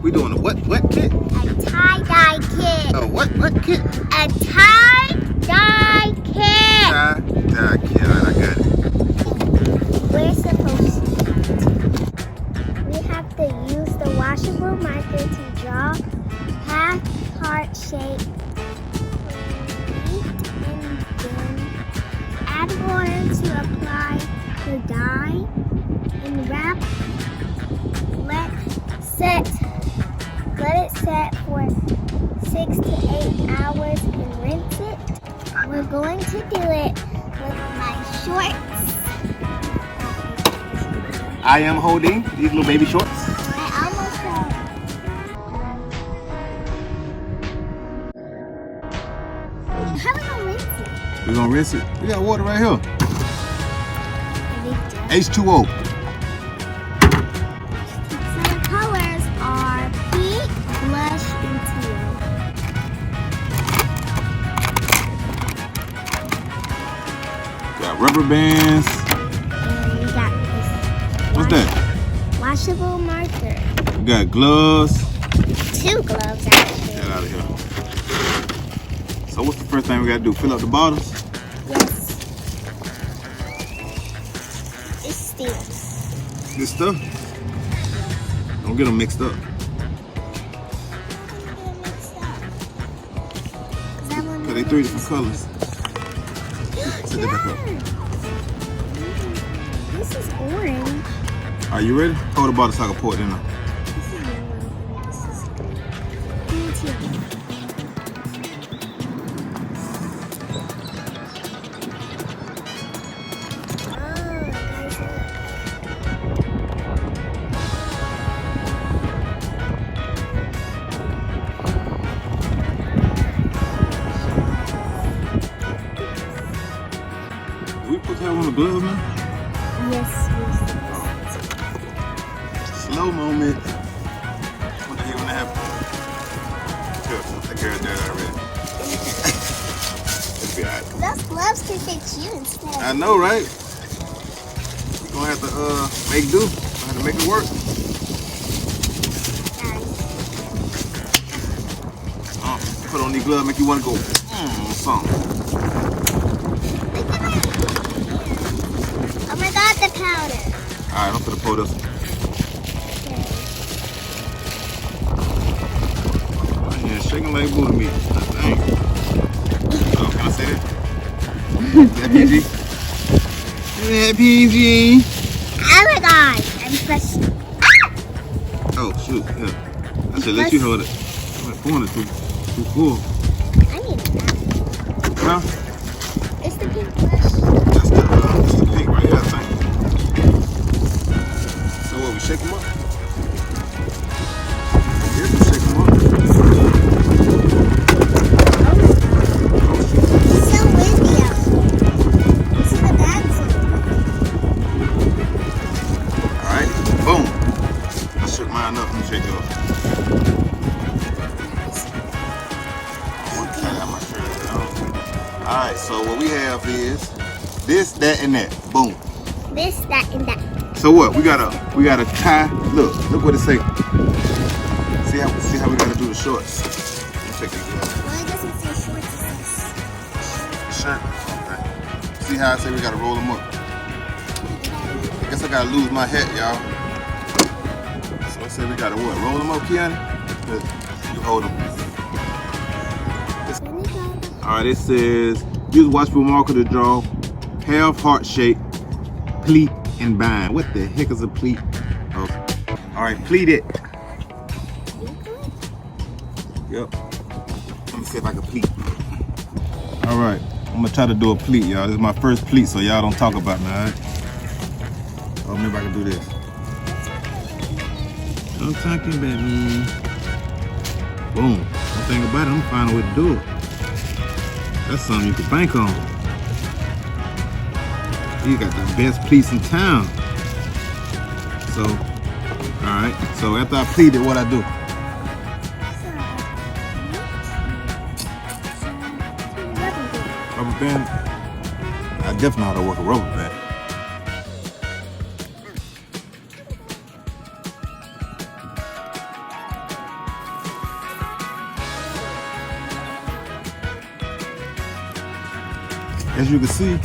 We doing a what kit? A tie-dye kit. A what kit? A tie-dye kit. Tie-dye kit. Alright, I got it. We're supposed to. We have to use the washable marker to draw half heart shape. And then add water to apply the dye and wrap. Let it set for 6 to 8 hours and rinse it. We're going to do it with my shorts. I am holding these little baby shorts. I almost fell. How are we gonna rinse it? We're gonna rinse it. We got water right here. H2O. So the colors are pink, blush, and teal. Got rubber bands. And we got this. What's that? Washable marker. We got gloves. 2 gloves actually. Get out of here. So what's the first thing we gotta do? Fill up the bottles? Yes. It stinks. This stuff? Don't get them mixed up. Cause they 3 different colors. Set that back up. This is orange. Are you ready? Hold the bottle so I can pour it in there. This is yellow. This is green teal. We put that on the glove now? Yes, Slow moment. What the heck gonna happen? Good. Take care of that already. It'll be alright. those gloves can fit you instead. I know, right? We're gonna have to make do. Gonna have to make it work. Put on these gloves, make you wanna go something. Oh my God, the powder. Alright, I'm gonna pour this. Yeah, shaking like booty meat. Dang. Oh, can I say that? Is that PG? Is that PG? Oh my God, I'm fresh. Oh, shoot. Yeah. I should let you hold it. I'm pouring it too full. I need that. Huh? It's the pink brush. That's the pink right here, I think. So what, we shake them up? Yes, we shake them up. It's so windy out. You see the bags? Alright, boom. I shook mine up. Let me shake yours. Alright, so what we have is this, that, and that. Boom. This, that, and that. So what? We gotta tie. Look what it say. See how we gotta do the shorts. Let me check these out. Well, it doesn't say shorts, it says Shirt. Okay. See how I say we gotta roll them up. I guess I gotta lose my hat, y'all. So I said we gotta what? Roll them up, Keani? You hold them. Alright, it says use washable marker to draw half heart shape, pleat, and bind. What the heck is a pleat? Oh. Alright, pleat it. Yep. Let me see if I can pleat. Alright, I'm gonna try to do a pleat, y'all. This is my first pleat, so y'all don't talk about me, alright? Oh, maybe I can do this. I'm talking about me. Boom. One thing about it, I'm gonna find a way to do it. That's something you can bank on. You got the best pleats in town. So, alright. So after I pleat it, what I do? Rubber band? I definitely know how to work a rubber band. As you can see,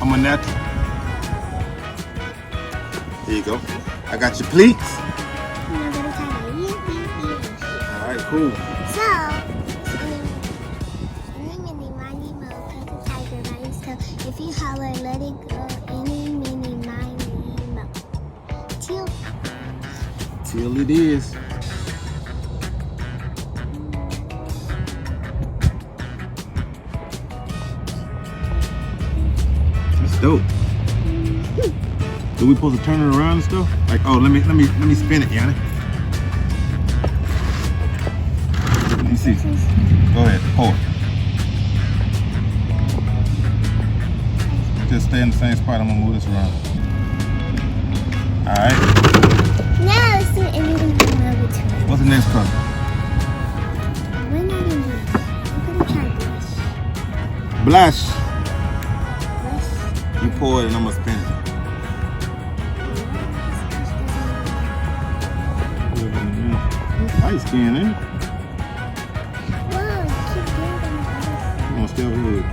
I'm a natural. There you go. I got your pleats. And I'm gonna tie it. All right, cool. So, mini, miny, mo, cousin tiger, mine's toe. If you holler, let it go. Any, mini, miny, mo. Till. Till it is. That's dope. Do we supposed to turn it around and stuff? Like, oh, let me spin it, Keani. Let me see. Go ahead, pull it. Just stay in the same spot. I'm gonna move this around. All right. Now let's do anything over to it. What's the next color? We're not gonna do this. I'm gonna try Blush. blush. You pour it and I'm gonna spin it. Light skin, eh? Whoa, keep doing that. I'm gonna stay over here.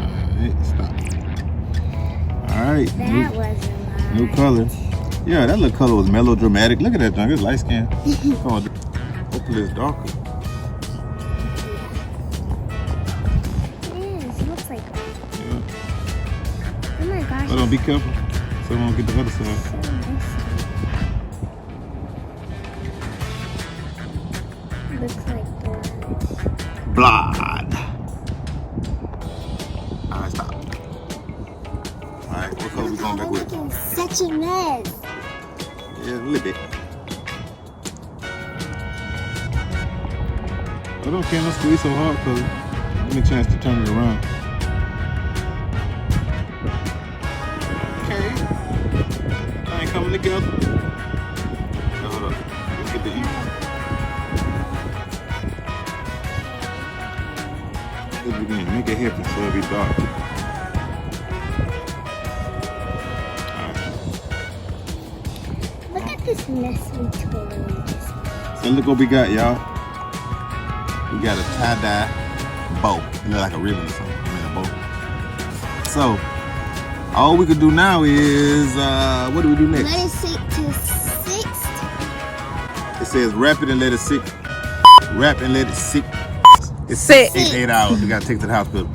Alright, stop. Alright. That was a lot. New color. Yeah, that little color was melodramatic. Look at that junk. It's light skin. Come on. Hopefully it's darker. It is. It looks like that. Yeah. Oh my gosh. Hold on, be careful. So we won't get the other side. So nice. It looks like blood. Blood. Alright, stop. Alright, what color we going back with? Making such a mess. Yeah, a little bit. I don't care, let's squeeze so hard because give me a chance to turn it around. Okay. I ain't coming together. Now, hold up. Let's get the heat. Let's begin. Make it heavy so it'll be dark. Look at this mess we totally just made. So look what we got, y'all. We got a tie-dye bow. It look like a ribbon or something. I mean a bow. So, all we could do now is, what do we do next? Let it sit to 6. It says wrap it and let it sit. Wrap and let it sit. It's Sit. 8 hours. We gotta take it to the hospital.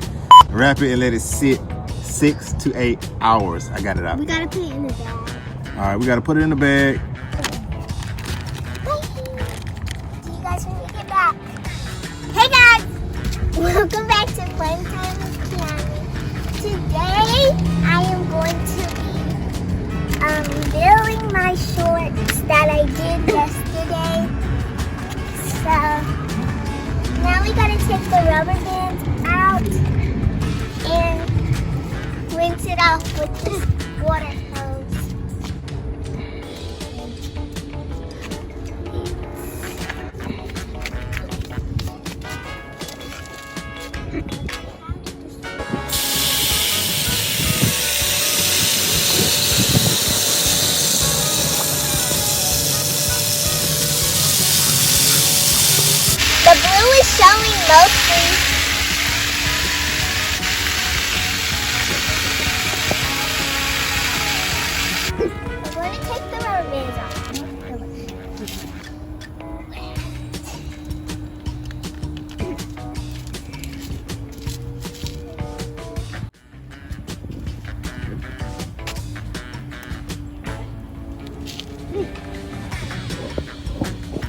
Wrap it and let it sit 6 to 8 hours. I got it out. We gotta put it in the bag. All right, we gotta put it in the bag. See you guys when we get back. Hey guys! Welcome back to Fun Time with Keani. Today I am going to be unveiling my shorts that I did yesterday. So now we gotta take the rubber bands out and rinse it off with this water hose. The blue is showing mostly. I'm going to take the rubber bands off.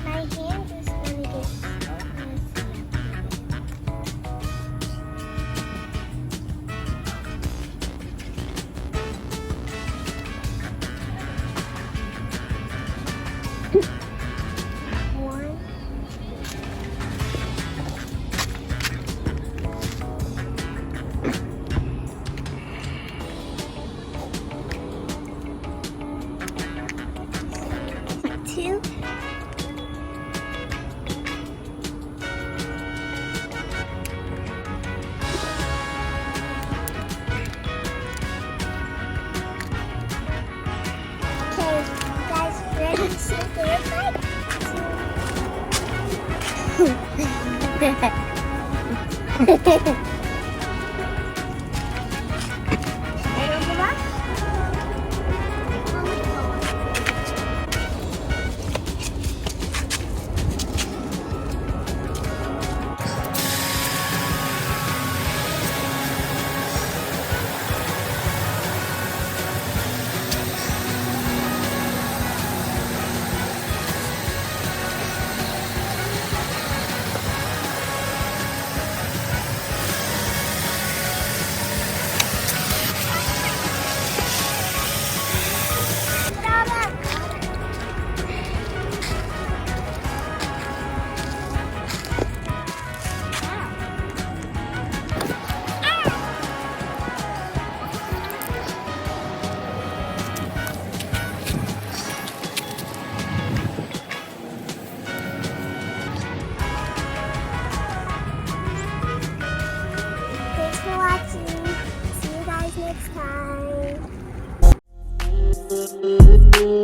My hand is going to get so messy. One. Two. Okay, you guys ready to see what they look like? Thanks for watching. See you guys next time.